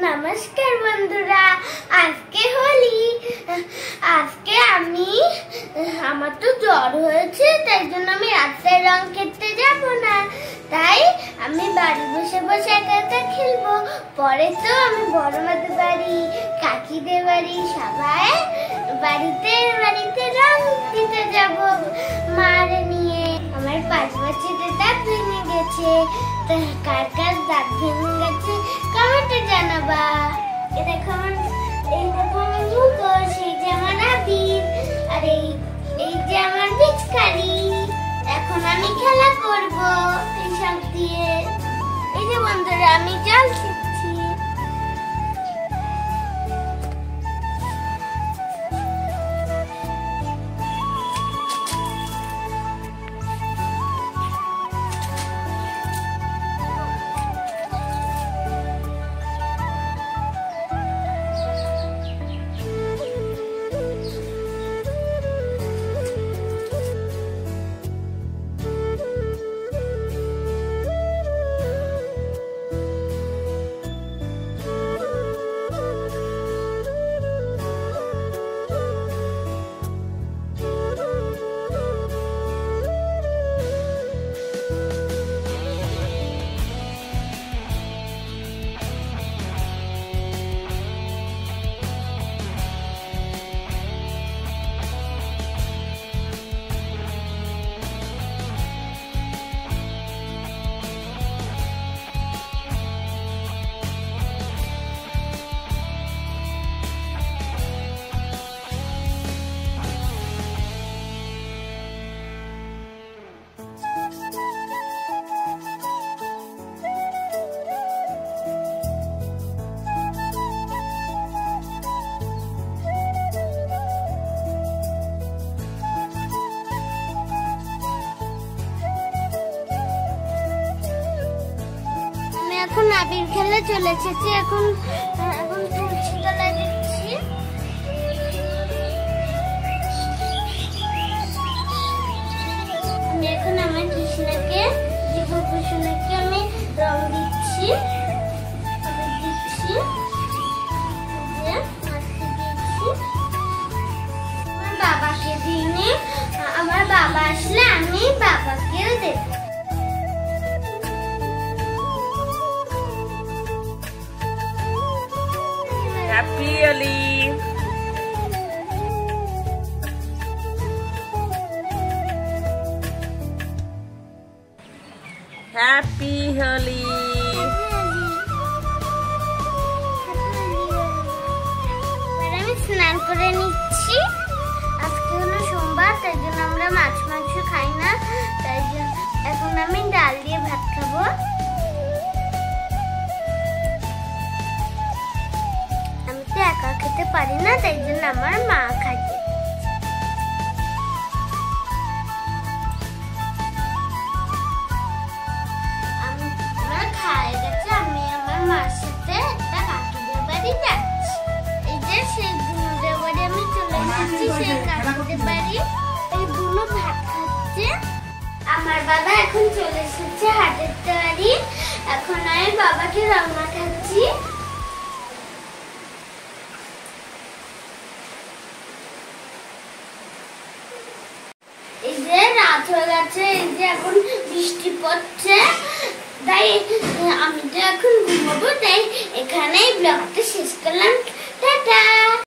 নমস্কার বন্ধুরা, আজকে হোলি। আজকে আমার তো জ্বর হয়েছে, তাই জন্য আমি রাস্তায় রং খেলতে যাব না। তাই আমি বাড়ি বসে বসে একা একা খেলবো। পরে তো আমি বড় মাদের বাড়ি, কাকিদের বাড়ি, সবাই বাড়িতে বাড়িতে রং দিতে যাব মারে নিয়ে। আমার 5 বছরের দাঁত ভেঙে গেছে। কার কার দাঁত ভেঙে গেছে কমেন্টে জানাবা। এই দেখো আমার মুখোশ, এই যে আমার আবির, আর এই যে আমার পিচকারি। এখন আমি খেলা করব এইসব দিয়ে। এই যে বন্ধুরা, আমি জল খেয়েছি। এখন আবির খেলে চলে এসেছি। এখন তুলসী তলায় দিচ্ছি। এখন আমার কৃষ্ণকে, জীবকৃষ্ণকে আমি রং দিচ্ছি। আমার বাবাকে দিইনি, আমার বাবা আসলে আমি বাবাকেও দেব। Happy Holi! Happy Holi! আমি স্নান করে নিচ্ছি। আজকে হলো সোমবার, তাই জন্য আমরা মাছ মাংস খাই না। তাই জন্য এখন আমি ডাল দিয়ে ভাত খাবো। একা খেতে পারি না, তাই জন্য আমার মা খাচ্ছে। আমার খাওয়া গেছে, আমি আমার মার সাথে একটা কাকিদের বাড়ি যাচ্ছি। এই যে সেই বুনুদের বাড়ি আমি চলে এসেছি। সেই কাকিদের বাড়ি, এই বুনু ভাত খাচ্ছে। আমার বাবা এখন চলে এসেছে হাটের বাড়ি। এখন আমি বাবাকে রং মাখাচ্ছি। এই যে রাত হয়ে গেছে, এই যে এখন বৃষ্টি পড়ছে, তাই আমি তো এখন ঘুমাবো। তাই এখানেই ব্লগটা